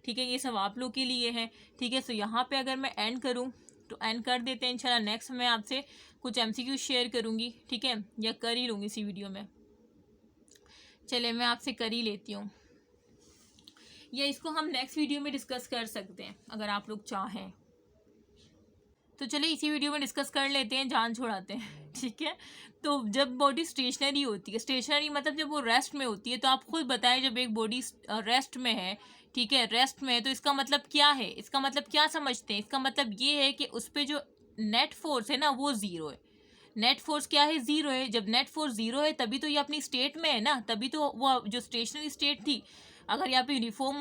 ठीक है, ये सब आप लोग के लिए है। ठीक है, सो यहाँ पे अगर मैं एंड करूँ तो एंड कर देते हैं। इंशाल्लाह नेक्स्ट मैं आपसे कुछ MCQ शेयर करूँगी, ठीक है, या कर ही लूँगी इसी वीडियो में। चलिए मैं आपसे कर ही लेती हूँ, या इसको हम नेक्स्ट वीडियो में डिस्कस कर सकते हैं अगर आप लोग चाहें तो। चलिए इसी वीडियो में डिस्कस कर लेते हैं, जान छोड़ाते हैं। ठीक है, तो जब बॉडी स्टेशनरी होती है, स्टेशनरी मतलब जब वो रेस्ट में होती है, तो आप खुद बताएं जब एक बॉडी रेस्ट में है, ठीक है, रेस्ट में है, तो इसका मतलब क्या है, इसका मतलब क्या समझते हैं? इसका मतलब ये है कि उस पर जो नेट फोर्स है ना वो ज़ीरो है। नेट फोर्स क्या है? ज़ीरो है। जब नेट फोर्स ज़ीरो है तभी तो ये अपनी स्टेट में है ना, तभी तो वो जो स्टेशनरी स्टेट थी, अगर यहाँ पे यूनिफॉर्म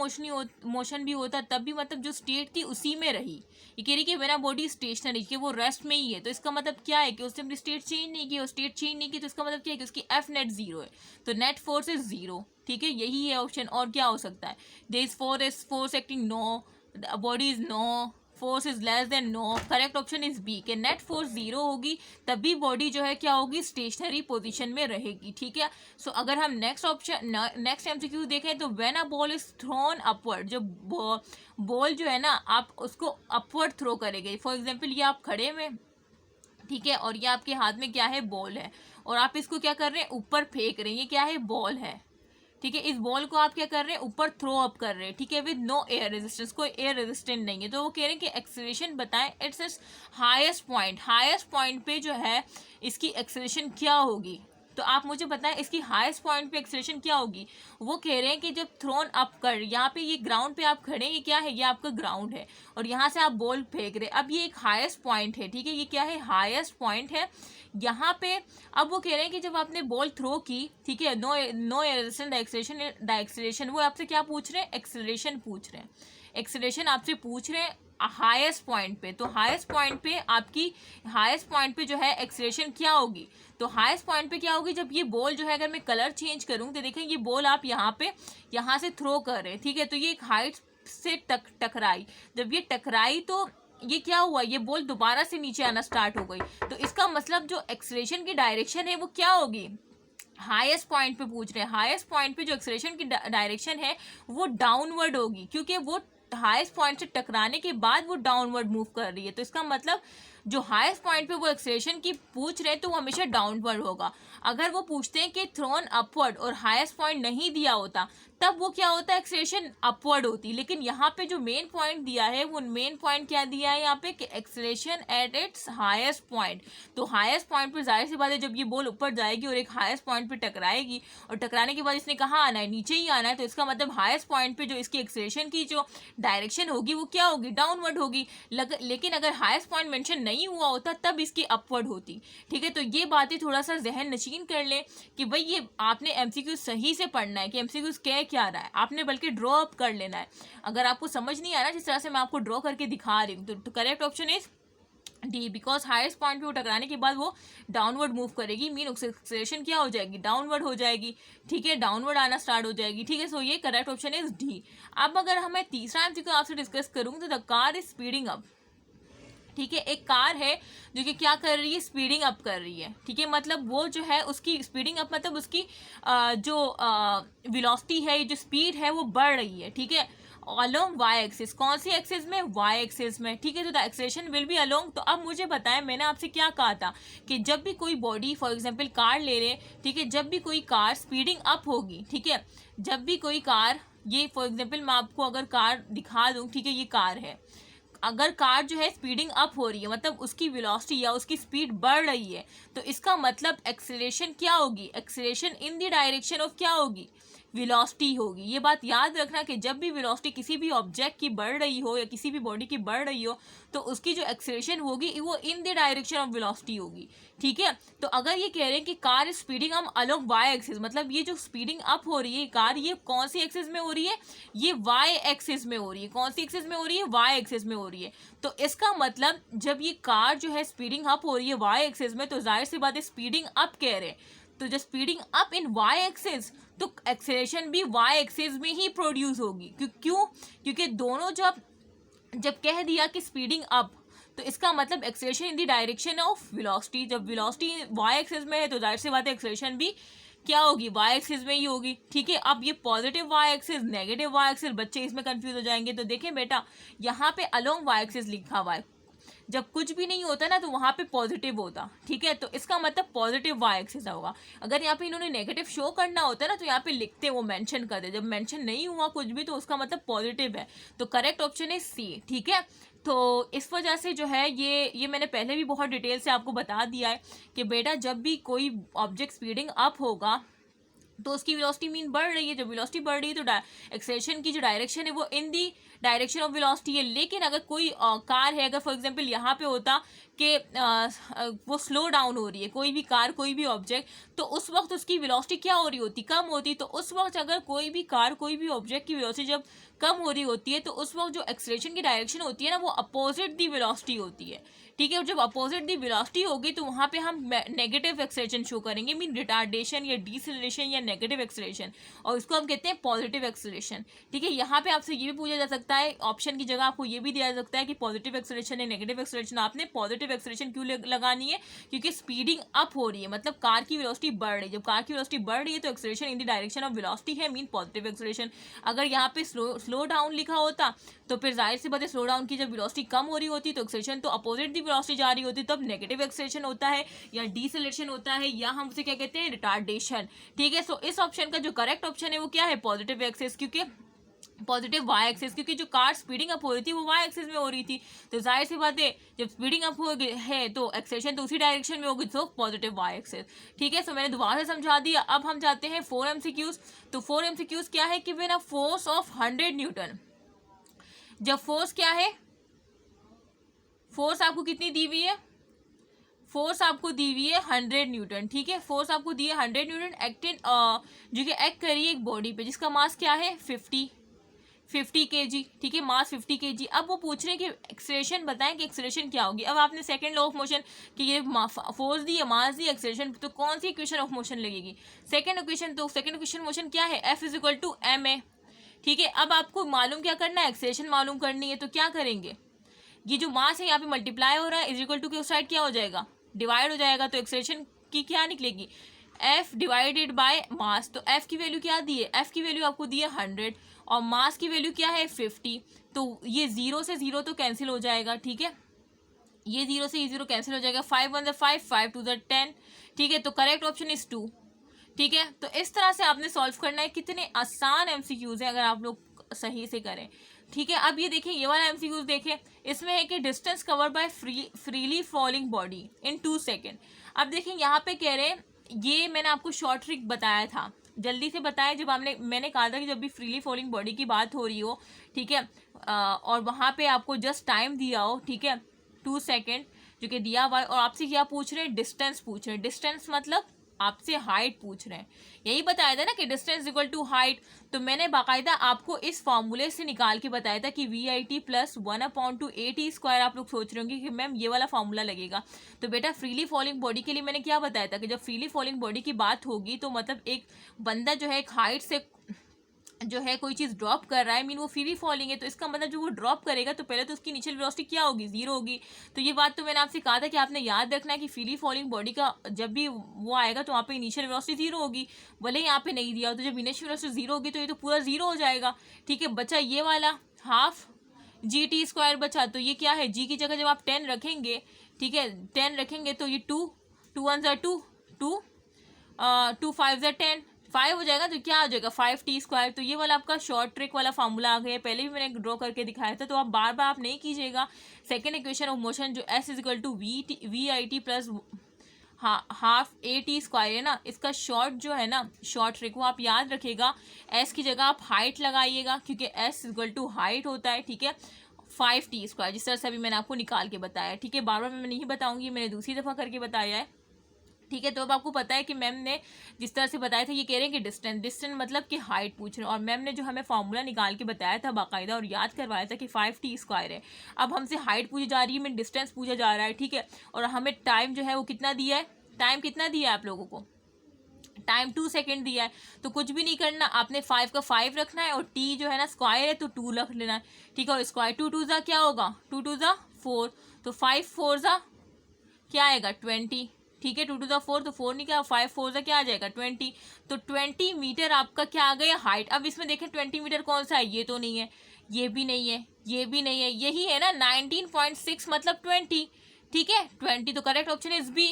मोशन भी होता तब भी मतलब जो स्टेट थी उसी में रही। ये कह रही कि मेरा बॉडी स्टेशनरी कि वो रेस्ट में ही है, तो इसका मतलब क्या है कि उसने अपनी स्टेट चेंज नहीं की, और स्टेट चेंज नहीं की तो इसका मतलब क्या है कि उसकी एफ नेट ज़ीरो है, तो नेट फोर्स इज ज़ीरो। ठीक है, यही है ऑप्शन, और क्या हो सकता है? There is force acting, no, body is no, force is less than no. Correct option is B कि नेट फोर्स ज़ीरो होगी तभी बॉडी जो है क्या होगी, स्टेशनरी पोजीशन में रहेगी। ठीक है, सो अगर हम नेक्स्ट MCQ देखें तो when a ball is throne upward, जो बॉल जो है ना आप उसको अपवर्ड थ्रो करेंगे। फॉर एग्जाम्पल ये आप खड़े में, ठीक है, और ये आपके हाथ में क्या है, बॉल है, और आप इसको क्या कर रहे हैं, ऊपर फेंक रहे हैं, ये क्या है, बॉल है। ठीक है, इस बॉल को आप क्या कर रहे हैं, ऊपर थ्रो अप कर रहे हैं। ठीक है, विद नो एयर रेजिस्टेंस, कोई एयर रेजिस्टेंट नहीं है, तो वो कह रहे हैं कि एक्सेलरेशन बताएं it's highest point, highest point पे जो है इसकी एक्सेलरेशन क्या होगी। तो आप मुझे बताएं इसकी हाईएस्ट पॉइंट पे एक्सेलरेशन क्या होगी। वो कह रहे हैं कि जब थ्रोन अप कर, यहाँ पे ये ग्राउंड पे आप खड़े हैं, ये क्या है, ये आपका ग्राउंड है, और यहाँ से आप बॉल फेंक रहे हैं। अब ये एक हाईएस्ट पॉइंट है, ठीक है, ये क्या है, हाईएस्ट पॉइंट है यहाँ पे। अब वो कह रहे हैं कि जब आपने बॉल थ्रो की, ठीक है, नो रेजिस्टेंस डायरेक्शन, वो आपसे क्या पूछ रहे हैं, एक्सेलरेशन पूछ रहे हैं, एक्सेलरेशन आपसे पूछ रहे हैं हाईएस्ट पॉइंट पे। तो हाईएस्ट पॉइंट पे आपकी, हाईएस्ट पॉइंट पे जो है एक्सेलरेशन क्या होगी, तो हाईएस्ट पॉइंट पे क्या होगी, जब ये बॉल जो है, अगर मैं कलर चेंज करूँ तो देखें ये बॉल आप यहाँ से थ्रो कर रहे हैं, ठीक है, तो ये एक हाइट से टकराई, जब ये टकराई तो ये क्या हुआ, ये बॉल दोबारा से नीचे आना स्टार्ट हो गई, तो इसका मतलब जो एक्सेलरेशन की डायरेक्शन है वो क्या होगी, हाईएस्ट पॉइंट पे पूछ रहे हैं, हाईएस्ट पॉइंट पे जो एक्सेलरेशन की डायरेक्शन है वो डाउनवर्ड होगी, क्योंकि वो हाईएस्ट पॉइंट से टकराने के बाद वो डाउनवर्ड मूव कर रही है, तो इसका मतलब जो हाईएस्ट पॉइंट पे वो एक्सेलरेशन की पूछ रहे हैं तो वो हमेशा डाउनवर्ड होगा। अगर वो पूछते हैं कि थ्रोन अपवर्ड और हाईएस्ट पॉइंट नहीं दिया होता तब वो क्या होता है, एक्सेलरेशन अपवर्ड होती, लेकिन यहाँ पे जो मेन पॉइंट दिया है वो मेन पॉइंट क्या दिया है यहाँ पे कि acceleration at its highest point. तो हाईएस्ट पॉइंट पर जाहिर सी बात है जब ये बॉल ऊपर जाएगी और एक हाईएस्ट पॉइंट पे टकराएगी, और टकराने के बाद इसने कहाँ आना है, नीचे ही आना है, तो इसका मतलब हाईएस्ट पॉइंट पे जो इसकी एक्सेलरेशन की जो डायरेक्शन होगी वो क्या होगी, डाउनवर्ड होगी। लेकिन अगर हाईएस्ट पॉइंट मेंशन नहीं हुआ होता तब इसकी अपवर्ड होती। ठीक है, तो ये बातें थोड़ा सा जहन नशीन कर लें कि भाई ये आपने MCQ सही से पढ़ना है कि MCQ कह क्या रहा है, आपने बल्कि ड्रॉ अप कर लेना है। अगर आपको समझ नहीं आ रहा जिस तरह से मैं आपको ड्रॉ करके दिखा रही हूँ, तो correct option is D, because highest point पे वो टकराने के बाद वो डाउनवर्ड मूव करेगी, मीन एक्सेलरेशन क्या हो जाएगी, डाउनवर्ड हो जाएगी। ठीक है, डाउनवर्ड आना स्टार्ट हो जाएगी। ठीक है, सो ये करेक्ट ऑप्शन इज डी। अब अगर हमें तीसरा MCQ आपसे डिस्कस करूँ तो the car is speeding up. ठीक है, एक कार है जो कि क्या कर रही है, स्पीडिंग अप कर रही है। ठीक है, मतलब वो जो है उसकी स्पीडिंग अप मतलब उसकी जो वेलोसिटी है, जो स्पीड है वो बढ़ रही है। ठीक है, अलोंग वाई एक्सिस, कौन सी एक्सिस में, वाई एक्सिस में। ठीक है, तो the acceleration will be along. तो अब मुझे बताएं, मैंने आपसे क्या कहा था कि जब भी कोई बॉडी, फॉर एग्जांपल कार ले ले, ठीक है, जब भी कोई कार स्पीडिंग अप होगी, ठीक है, जब भी कोई कार, ये फॉर एग्जांपल मैं आपको अगर कार दिखा दूँ, ठीक है, ये कार है, अगर कार जो है स्पीडिंग अप हो रही है मतलब उसकी वेलोसिटी या उसकी स्पीड बढ़ रही है, तो इसका मतलब एक्सेलरेशन क्या होगी, acceleration in the direction of क्या होगी, वेलोसिटी होगी। ये बात याद रखना कि जब भी वेलोसिटी किसी भी ऑब्जेक्ट की बढ़ रही हो या किसी भी बॉडी की बढ़ रही हो तो उसकी जो एक्सेलरेशन होगी वो in the direction of velocity होगी। ठीक है, तो अगर ये कह रहे हैं कि car speeding up along Y axis, मतलब ये जो स्पीडिंग अप हो रही है कार, ये कौन सी एक्सिस में हो रही है, ये वाई एक्सिस में हो रही है। कौन सी एक्सिस में हो रही है, वाई एक्सिस में हो रही है। तो इसका मतलब जब ये कार जो है स्पीडिंग अप हो रही है वाई एक्सिस में, तो जाहिर सी बात है स्पीडिंग अप कह रहे हैं, तो जब speeding up in Y axis तो एक्सेलरेशन भी वाई एक्सिस में ही प्रोड्यूस होगी। क्यों, क्योंकि दोनों जब कह दिया कि स्पीडिंग अप, तो इसका मतलब acceleration in the direction of velocity. जब वेलोसिटी वाई एक्सिस में है तो जाहिर सी बात है एक्सेलरेशन भी क्या होगी, वाई एक्सिस में ही होगी, ठीक है। अब ये positive Y axis, negative Y axis, बच्चे इसमें कंफ्यूज हो जाएंगे। तो देखें बेटा, यहाँ पे अलोंग वाई एक्सिस लिखा हुआ है, जब कुछ भी नहीं होता ना तो वहाँ पे पॉजिटिव होता, ठीक है। तो इसका मतलब पॉजिटिव वाई एक्सिस होगा। अगर यहाँ पे इन्होंने नेगेटिव शो करना होता ना तो यहाँ पे लिखते, वो मेंशन करते, जब मेंशन नहीं हुआ कुछ भी तो उसका मतलब पॉजिटिव है। तो करेक्ट ऑप्शन है सी, ठीक है। तो इस वजह से जो है ये मैंने पहले भी बहुत डिटेल से आपको बता दिया है कि बेटा जब भी कोई ऑब्जेक्ट स्पीडिंग अप होगा तो उसकी वेलोसिटी मीन बढ़ रही है, जब वेलोसिटी बढ़ रही है तो एक्सेलरेशन की जो डायरेक्शन है वो इन दी डायरेक्शन ऑफ वेलोसिटी है। लेकिन अगर कोई कार है, अगर फॉर एग्जांपल यहाँ पे होता कि वो स्लो डाउन हो रही है, कोई भी कार कोई भी ऑब्जेक्ट, तो उस वक्त उसकी वेलोसिटी क्या हो रही होती, कम होती। तो उस वक्त अगर कोई भी कार कोई भी ऑब्जेक्ट की वेलोसिटी जब कम हो रही होती है तो उस वक्त जो एक्सेलरेशन की डायरेक्शन होती है ना वो अपोजिट दी वेलोसिटी होती है, ठीक है। और जब अपोजिट दी वेलोसिटी होगी तो वहाँ पे हम नेगेटिव एक्सेलरेशन शो करेंगे, मीन रिटार्डेशन या डिसेलरेशन या नेगेटिव एक्सेलरेशन, और इसको हम कहते हैं पॉजिटिव एक्सेलरेशन, ठीक है। यहाँ पे आपसे ये भी पूछा जा सकता है, ऑप्शन की जगह आपको ये भी दिया जा सकता है कि पॉजिटिव एक्सेलरेशन या नेगेटिव एक्सेलरेशन। आपने पॉजिटिव एक्सेलरेशन क्यों लगानी है, क्योंकि स्पीडिंग अप हो रही है, मतलब कार की वेलोसिटी बढ़ रही है। जब कार की वेलोसिटी बढ़ रही है तो acceleration in the direction of velocity है, मीन पॉजिटिव एक्सेलरेशन। अगर यहाँ पे स्लो डाउन लिखा होता तो फिर जाहिर सी बात है स्लो डाउन की जब वेलोसिटी कम हो रही होती तो एक्सेलरेशन तो अपोजिट दी वेलोसिटी जा रही होती, तब नेगेटिव एक्सेलरेशन होता है या डिसेलरेशन होता है, या हम उसे क्या कहते हैं, रिटार्डेशन, ठीक है। सो इस ऑप्शन का जो करेक्ट ऑप्शन है वो क्या है, पॉजिटिव एक्सिस, क्योंकि पॉजिटिव वाई एक्सिस, क्योंकि जो कार स्पीडिंग अप हो रही थी वो वाई एक्सिस में हो रही थी। तो जाहिर सी बात है जब स्पीडिंग अप हो है तो एक्सेलरेशन तो उसी डायरेक्शन में होगी, तो पॉजिटिव वाई एक्सिस, ठीक है। सो मैंने दोबारा से समझा दिया। अब हम जाते हैं 4 MCQs। तो 4 MCQs क्या है कि when a force of 100 Newton, जब फोर्स क्या है, फोर्स आपको कितनी दी हुई है, फोर्स आपको दी हुई है 100 न्यूटन, ठीक है। फोर्स आपको दी है 100 न्यूटन एक्टिंग जो कि एक्ट करी है एक बॉडी पे जिसका मास क्या है 50 kg, ठीक है, मास 50 kg। अब वो पूछ रहे हैं कि एक्सेलरेशन बताएं कि एक्सेलरेशन क्या होगी। अब आपने सेकंड लॉ ऑफ मोशन कि ये फोर्स दी है, मास दी, एक्सेलरेशन, तो कौन सी इक्वेशन ऑफ मोशन लगेगी, सेकंड इक्वेशन। तो सेकंड इक्वेशन मोशन क्या है, F = ma, ठीक है। अब आपको मालूम क्या करना है, एक्सेलरेशन मालूम करनी है। तो क्या करेंगे, ये जो मास है यहाँ पे मल्टीप्लाई हो रहा है, इज के उस साइड क्या हो जाएगा, डिवाइड हो जाएगा। तो एक्सेलरेशन की क्या निकलेगी, F डिवाइडेड बाय मास। तो F की वैल्यू क्या दी है, F की वैल्यू आपको दी है 100 और मास की वैल्यू क्या है 50। तो ये 0 से 0 तो कैंसिल हो जाएगा, ठीक है, ये 0 से ये 0 कैंसिल हो जाएगा, 5 1 5 5 2 10, ठीक है। तो करेक्ट ऑप्शन इज 2, ठीक है। तो इस तरह से आपने सॉल्व करना है। कितने आसान MCQs हैं अगर आप लोग सही से करें, ठीक है। अब ये देखिए, ये वाला MCQs देखें, इसमें है कि distance cover by freely falling body in 2 second. अब देखिए यहाँ पे कह रहे हैं, ये मैंने आपको शॉर्ट ट्रिक बताया था, जल्दी से बताया, जब मैंने कहा था कि जब भी फ्रीली फॉलिंग बॉडी की बात हो रही हो, ठीक है, और वहाँ पे आपको जस्ट टाइम दिया हो, ठीक है, 2 सेकेंड जो कि दिया हुआ है, और आपसे क्या पूछ रहे हैं, डिस्टेंस पूछ रहे हैं। डिस्टेंस मतलब आपसे हाइट पूछ रहे हैं, यही बताया था ना कि डिस्टेंस = हाइट। तो मैंने बाकायदा आपको इस फॉर्मूले से निकाल के बताया था कि VIT + 1/2AT²। आप लोग सोच रहे होंगे कि मैम ये वाला फॉर्मूला लगेगा। तो बेटा फ्रीली फॉलिंग बॉडी के लिए मैंने क्या बताया था कि जब फ्रीली फॉलिंग बॉडी की बात होगी तो मतलब एक बंदा जो है एक हाइट से जो है कोई चीज़ ड्रॉप कर रहा है, मीन वो फ्री फॉलिंग है, तो इसका मतलब जो वो ड्रॉप करेगा तो पहले तो उसकी इनिशियल वेलोसिटी क्या होगी, 0 होगी। तो ये बात तो मैंने आपसे कहा था कि आपने याद रखना है कि फ्री फॉलिंग बॉडी का जब भी वो आएगा तो वहाँ पे इनिशियल वेलोसिटी 0 होगी, भले यहाँ पे नहीं दिया हो। तो जब इनिशियल वेलोसिटी 0 होगी तो ये तो पूरा 0 हो जाएगा, ठीक है। बचा ये वाला हाफ GT² बचा। तो ये क्या है, जी की जगह जब आप 10 रखेंगे, ठीक है, 10 रखेंगे तो ये 2 2 1 2 2 2 5 10 5 हो जाएगा, तो क्या आ जाएगा 5T²। तो ये वाला आपका शॉर्ट ट्रिक वाला फार्मूला आ गया, पहले भी मैंने ड्रॉ करके दिखाया था, तो आप बार बार आप नहीं कीजिएगा। सेकंड इक्वेशन ऑफ मोशन जो S = VIT + हाफ AT² है ना, इसका शॉर्ट जो है ना, शॉर्ट ट्रिक वो आप याद रखिएगा। S की जगह आप हाइट लगाइएगा, क्योंकि S = हाइट होता है, ठीक है, 5T², जिस तरह से अभी मैंने आपको निकाल के बताया, ठीक है। बार बार मैं नहीं बताऊंगी, मैंने दूसरी दफ़ा करके बताया है, ठीक है। तो अब आपको पता है कि मैम ने जिस तरह से बताया था, ये कह रहे हैं कि डिस्टेंस मतलब कि हाइट पूछ रहे हैं, और मैम ने जो हमें फॉर्मूला निकाल के बताया था बाकायदा और याद करवाया था कि 5T² है। अब हमसे हाइट पूछी जा रही है, मैं डिस्टेंस पूछा जा रहा है, ठीक है, और हमें टाइम जो है वो कितना दिया है, टाइम कितना दिया है आप लोगों को, टाइम 2 सेकेंड दिया है। तो कुछ भी नहीं करना, आपने 5 का 5 रखना है, और T जो है ना स्क्वायर है तो 2 रख लेना है, ठीक है। और स्क्वायर 2 2 क्या होगा, 2 2 4, तो 5 4 क्या आएगा 20, ठीक है, 2⁴ तो 4 नहीं क्या, 5 4 से क्या आ जाएगा 20, तो 20 मीटर आपका क्या आ गया हाइट। अब इसमें देखें 20 मीटर कौन सा है, ये तो नहीं है, ये भी नहीं है, ये भी नहीं है, यही है ना 19.6 मतलब 20, ठीक है 20, तो करेक्ट ऑप्शन इज बी,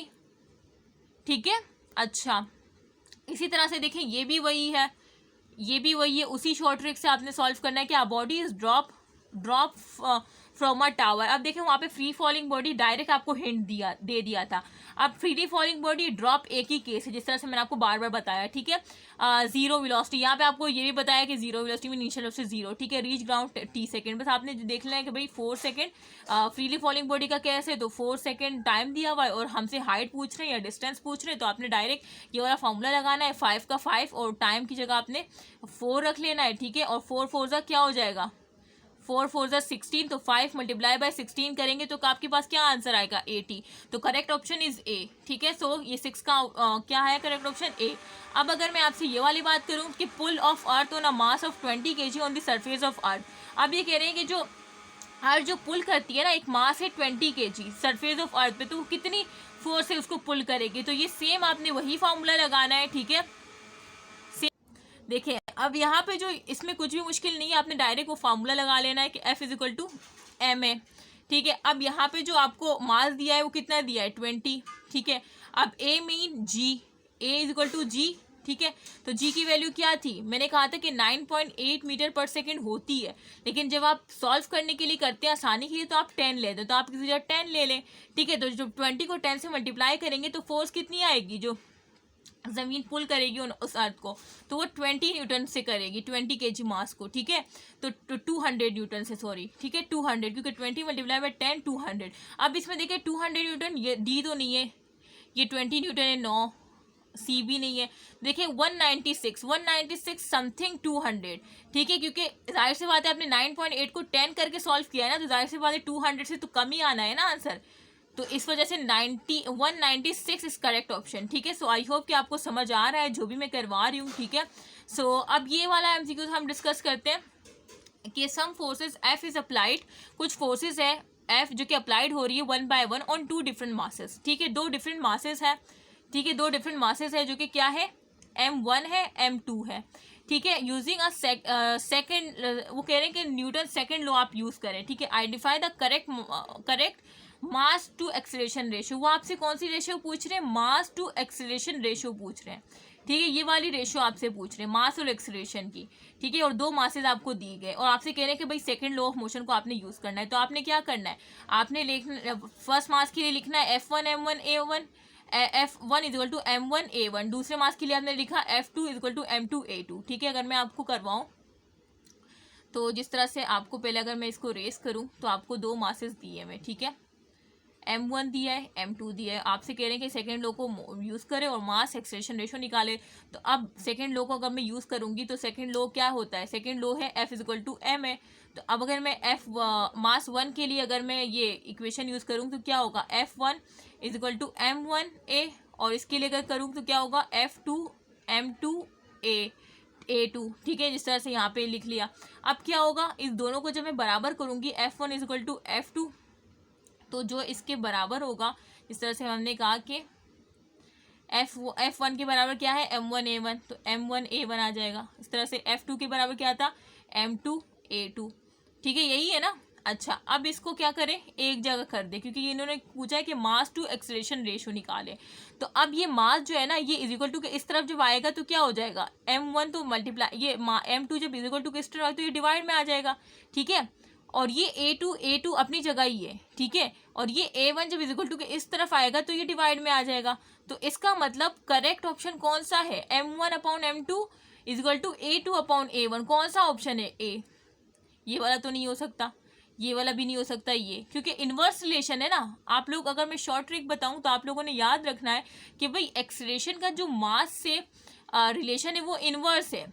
ठीक है। अच्छा इसी तरह से देखें ये भी वही है, ये भी वही है, उसी शॉर्ट ट्रिक से आपने सॉल्व करना है कि a body is drop from a tower. अब देखें वहाँ पे फ्री फॉलिंग बॉडी डायरेक्ट आपको हिंट दे दिया था। अब फ्री फॉलिंग बॉडी ड्रॉप एक ही केस है, जिस तरह से मैंने आपको बार बार बताया, ठीक है। जीरो वेलोसिटी, यहाँ पे आपको ये भी बताया कि जीरो वेलोसिटी में इनिशियल वेलोसिटी जीरो, ठीक है। रीच ग्राउंड टी सेकेंड, बस आपने देख लेना है कि भाई 4 सेकेंड फ्रीली फॉलिंग बॉडी का कैसे, तो 4 सेकेंड टाइम दिया हुआ है और हमसे हाइट पूछ रहे हैं या डिस्टेंस पूछ रहे हैं, तो आपने डायरेक्ट ये वाला फॉर्मूला लगाना है, 5 का 5 और टाइम की जगह आपने 4 रख लेना है, ठीक है। और 4 4 का क्या हो जाएगा, 4 4 16, तो 5 मल्टीप्लाई बाय 16 करेंगे तो आपके पास क्या आंसर आएगा 80, तो करेक्ट ऑप्शन इज ए, ठीक है। सो ये 6 का क्या है करेक्ट ऑप्शन ए। अब अगर मैं आपसे ये वाली बात करूं कि pull of earth on a mass of 20 kg on the surface of earth, अब ये कह रहे हैं कि जो अर्थ जो पुल करती है ना, एक मास है 20 kg सरफेस ऑफ अर्थ पे, तो वो कितनी फोर्स से उसको पुल करेगी, तो ये सेम आपने वही फॉर्मूला लगाना है, ठीक है। देखिए अब यहाँ पे जो इसमें कुछ भी मुश्किल नहीं है, आपने डायरेक्ट वो फार्मूला लगा लेना है कि F = ma, ठीक है। अब यहाँ पे जो आपको मास दिया है वो कितना दिया है 20, ठीक है। अब A mean G, A = G, ठीक है। तो G की वैल्यू क्या थी, मैंने कहा था कि 9.8 मीटर पर सेकेंड होती है, लेकिन जब आप सॉल्व करने के लिए करते हैं आसानी के लिए तो आप 10 लेते हैं, तो आप किसी जगह 10 ले लें, ठीक है। तो जब 20 को 10 से मल्टीप्लाई करेंगे तो फोर्स कितनी आएगी, जो जमीन पुल करेगी उस अर्थ को, तो वो 20 न्यूटन से करेगी, 20 kg मास को, ठीक है। तो 200 न्यूटन से, सॉरी, ठीक है 200, क्योंकि 20 मल्टीप्लाई बाय 10 200। अब इसमें देखिए 200 न्यूटन, ये डी तो नहीं है, ये 20 न्यूटन है, 9 सी भी नहीं है। देखिए 196 समथिंग 200, ठीक है, क्योंकि जाहिर सी बात है आपने 9.8 को 10 करके सॉल्व किया है ना, तो जाहिर सी बात है 200 से तो कम ही आना है ना आंसर, तो इस वजह से 196 इज करेक्ट ऑप्शन, ठीक है। सो आई होप कि आपको समझ आ रहा है जो भी मैं करवा रही हूँ, ठीक है। सो अब ये वाला एमसीक्यू हम डिस्कस करते हैं कि सम फोर्सेस एफ इज अप्लाइड, कुछ फोर्सेस है एफ जो कि अप्लाइड हो रही है 1 by 1 ऑन 2 डिफरेंट मासेस, ठीक है। 2 डिफरेंट मासेस है, ठीक है, 2 डिफरेंट मासेस है जो कि क्या है m1 है m2 है, ठीक है। यूजिंग अ सेकेंड, वो कह रहे हैं कि न्यूटन सेकेंड लॉ आप यूज करें, ठीक है। Identify the correct mass to acceleration ratio, वो आपसे कौन सी रेशियो पूछ रहे हैं, मास टू एक्सेलरेशन रेशियो पूछ रहे हैं, ठीक है। ये वाली रेशियो आपसे पूछ रहे हैं मास और एक्सेलरेशन की, ठीक है। और 2 मासेस आपको दिए गए और आपसे कह रहे हैं कि भाई सेकंड लॉ ऑफ मोशन को आपने यूज करना है, तो आपने क्या करना है, आपने फर्स्ट मास के लिए लिखना है F1 m1 a1, F1 = m1 a1, दूसरे मास के लिए आपने लिखा F2 = m2 a2, ठीक है। अगर मैं आपको करवाऊँ तो जिस तरह से आपको पहले अगर मैं इसको रेस करूँ तो आपको 2 मासेस दिए हुए, ठीक है, m1 दिया है m2 दिया है, आपसे कह रहे हैं कि सेकेंड लो को यूज़ करें और मास एक्सेलरेशन रेशो निकाले। तो अब सेकेंड लो को अगर मैं यूज़ करूंगी तो सेकेंड लो क्या होता है, सेकेंड लो है F = m है, तो अब अगर मैं F मास 1 के लिए अगर मैं ये इक्वेशन यूज़ करूँ तो क्या होगा F1 = m1 a, और इसके लिए अगर करूँ तो क्या होगा F2 m2 a2, ठीक है, जिस तरह से यहाँ पे लिख लिया। अब क्या होगा, इस दोनों को जब मैं बराबर करूँगी F1 = F2, तो जो इसके बराबर होगा, इस तरह से हमने कहा कि F1 के बराबर क्या है m1 a1, तो m1 a1 आ जाएगा। इस तरह से F2 के बराबर क्या था m2 a2, ठीक है, यही है ना। अच्छा अब इसको क्या करें, एक जगह कर दे, क्योंकि इन्होंने पूछा है कि मास टू एक्सेलरेशन रेशियो निकाले। तो अब ये मास जो है ना, ये इजिकल टू के इस तरफ जब आएगा तो क्या हो जाएगा m1 तो मल्टीप्लाई, ये m2 जब इजिकल टू के इस तरफ आए तो ये डिवाइड में आ जाएगा, ठीक है। और ये A2 अपनी जगह ही है, ठीक है। और ये A1 जब इजिकल टू के इस तरफ आएगा तो ये डिवाइड में आ जाएगा। तो इसका मतलब करेक्ट ऑप्शन कौन सा है, m1/m2 = A2/A1, कौन सा ऑप्शन है ए। ये वाला तो नहीं हो सकता, ये वाला भी नहीं हो सकता ये, क्योंकि इन्वर्स रिलेशन है ना। आप लोग अगर मैं शॉर्ट ट्रिक बताऊं तो आप लोगों ने याद रखना है कि भाई एक्सेलरेशन का जो मास से रिलेशन है वो इन्वर्स है,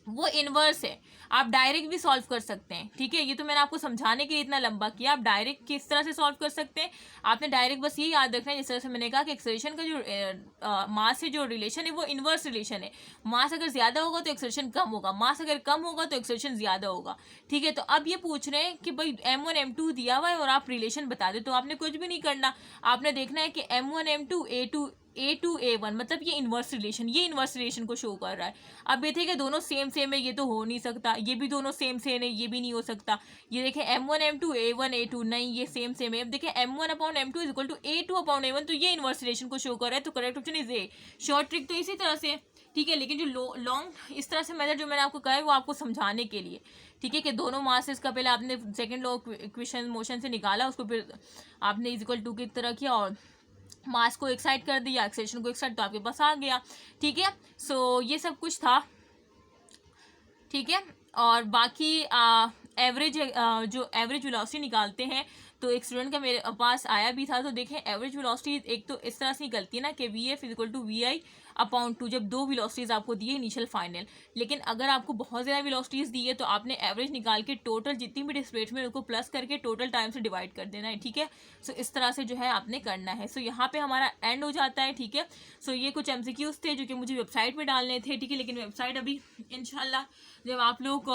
वो इन्वर्स है। आप डायरेक्ट भी सॉल्व कर सकते हैं, ठीक है। ये तो मैंने आपको समझाने के लिए इतना लंबा किया। आप डायरेक्ट किस तरह से सॉल्व कर सकते हैं, आपने डायरेक्ट बस ये याद रखना है, जिस तरह से मैंने कहा कि एक्सेलरेशन का जो मास से जो रिलेशन है वो इन्वर्स रिलेशन है। मास अगर ज़्यादा होगा तो एक्सेलरेशन कम होगा, मास अगर कम होगा तो एक्सेलरेशन ज़्यादा होगा, ठीक है। तो अब ये पूछ रहे हैं कि भाई M1 M2 दिया हुआ है और आप रिलेशन बता दे, तो आपने कुछ भी नहीं करना। आपने देखना है कि M1 M2 A2 A1, मतलब ये इन्वर्स रिलेशन, ये इन्वर्स रिलेशन को शो कर रहा है। अब ये थे कि दोनों सेम सेम है, ये तो हो नहीं सकता, ये भी दोनों सेम सेम है, ये भी नहीं हो सकता। ये देखें M1 M2 A1 A2, नहीं ये सेम सेम है। अब देखें M1 upon M2 is equal to A2 upon A1, तो ये इन्वर्स रिलेशन को शो कर रहा है, तो correct option is a. Short trick तो इसी तरह से है, ठीक है। लेकिन जो लॉन्ग इस तरह से मेथड जो मैंने आपको कहा है वो आपको समझाने के लिए, ठीक है, कि दोनों मासेस का पहले आपने सेकंड लॉ इक्वेशन मोशन से निकाला, उसको फिर आपने इज इक्वल टू की तरह किया और मास को एक साइड कर दिया, एक्सेलरेशन को एक साइड, तो आपके पास आ गया, ठीक है। सो ये सब कुछ था, ठीक है। और बाकी एवरेज जो एवरेज वेलोसिटी निकालते हैं, तो एक स्टूडेंट का मेरे पास आया भी था। तो देखें एवरेज वेलोसिटी एक तो इस तरह से निकलती है ना कि VF is equal to VI upon 2, जब दो वेलोसिटीज़ आपको दी है इनिशियल फाइनल। लेकिन अगर आपको बहुत ज़्यादा वेलोसिटीज़ दी है तो आपने एवरेज निकाल के टोटल जितनी भी डिस्प्लेसमेंट उनको प्लस करके टोटल टाइम से डिवाइड कर देना है, ठीक है। सो इस तरह से जो है आपने करना है। सो यहाँ पे हमारा एंड हो जाता है, ठीक है। सो ये कुछ MCQs थे जो कि मुझे वेबसाइट पर डालने थे, ठीक है। लेकिन वेबसाइट अभी इंशाल्लाह जब आप लोग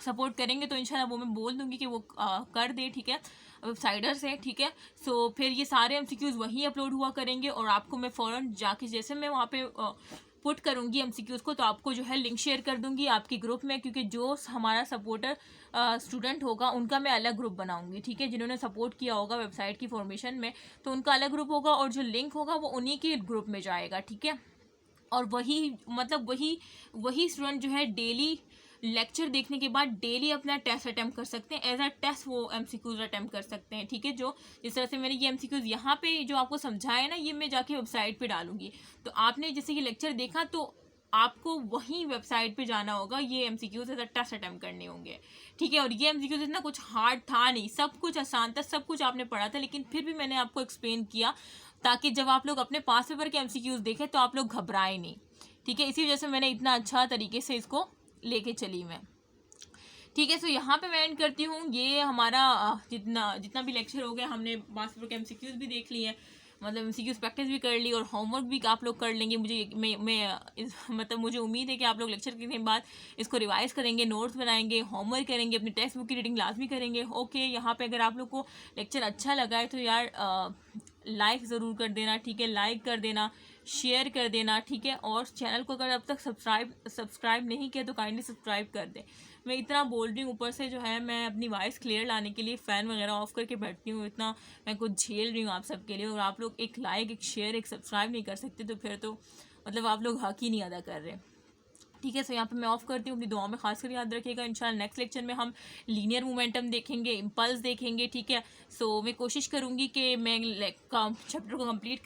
सपोर्ट करेंगे तो इंशाल्लाह वो मैं बोल दूंगी कि वो कर दे, ठीक है, वेबसाइटर से, ठीक है। सो फिर ये सारे MCQs वहीं अपलोड हुआ करेंगे और आपको मैं फ़ौरन जाके जैसे मैं वहाँ पे पुट करूँगी MCQs को, तो आपको जो है लिंक शेयर कर दूँगी आपके ग्रुप में, क्योंकि जो हमारा सपोर्टर स्टूडेंट होगा उनका मैं अलग ग्रुप बनाऊँगी, ठीक है। जिन्होंने सपोर्ट किया होगा वेबसाइट की फॉर्मेशन में तो उनका अलग ग्रुप होगा और जो लिंक होगा वो उन्हीं के ग्रुप में जाएगा, ठीक है। और वही मतलब वही स्टूडेंट जो है डेली लेक्चर देखने के बाद डेली अपना टेस्ट अटैम्प्ट कर सकते हैं, एज अ टेस्ट वो MCQs अटैम्प्ट कर सकते हैं, ठीक है। जो जिस तरह से मैंने ये MCQs यहाँ पे जो आपको समझाया ना, ये मैं जाके वेबसाइट पे डालूंगी। तो आपने जैसे कि लेक्चर देखा तो आपको वहीं वेबसाइट पे जाना होगा, ये MCQs as a test attempt करने होंगे, ठीक है। और ये MCQs इतना कुछ हार्ड था नहीं, सब कुछ आसान था, सब कुछ आपने पढ़ा था, लेकिन फिर भी मैंने आपको एक्सप्लेन किया ताकि जब आप लोग अपने पास पेपर के MCQs देखें तो आप लोग घबराए नहीं, ठीक है। इसी वजह से मैंने इतना अच्छा तरीके से इसको लेके चली मैं, ठीक है। सो यहाँ पे मैं एंड करती हूँ। ये हमारा जितना भी लेक्चर हो गया, हमने पास पेपर के MCQs भी देख लिए हैं, मतलब MCQs प्रैक्टिस भी कर ली और होमवर्क भी आप लोग कर लेंगे। मतलब मुझे उम्मीद है कि आप लोग लेक्चर के बाद इसको रिवाइज करेंगे, नोट्स बनाएंगे, होमवर्क करेंगे, अपनी टेक्स्ट बुक की रीडिंग लाजमी करेंगे, ओके। यहाँ पे अगर आप लोग को लेक्चर अच्छा लगा है तो यार लाइक ज़रूर कर देना, ठीक है, लाइक कर देना, शेयर कर देना, ठीक है। और चैनल को अगर अब तक सब्सक्राइब नहीं किया तो काइंडली सब्सक्राइब कर दें। मैं इतना बोल रही हूँ, ऊपर से जो है मैं अपनी वॉइस क्लियर लाने के लिए फ़ैन वगैरह ऑफ करके बैठती हूँ, इतना मैं कुछ झेल रही हूँ आप सबके लिए, और आप लोग एक लाइक, एक शेयर, एक सब्सक्राइब नहीं कर सकते तो फिर तो मतलब आप लोग हक ही नहीं अदा कर रहे, ठीक है। सो यहाँ पे मैं ऑफ करती हूँ। अपनी दुआ में खासकर याद रखिएगा। इंशाल्लाह नेक्स्ट लेक्चर में हम लीनियर मोमेंटम देखेंगे, इम्पल्स देखेंगे, ठीक है। सो मैं कोशिश करूँगी कि मैं चैप्टर को कंप्लीट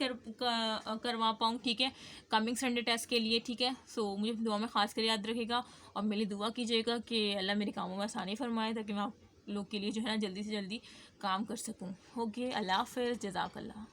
करवा पाऊँ, ठीक है, कमिंग संडे टेस्ट के लिए, ठीक है। सो मुझे दुआ में खासकर याद रखिएगा और मेरी दुआ कीजिएगा कि अल्लाह मेरे कामों में आसानी फरमाए ताकि मैं आप लोग के लिए जो है ना जल्दी से जल्दी काम कर सकूँ। ओके, अल्लाह हाफ़िज़, जज़ाकल्लाह।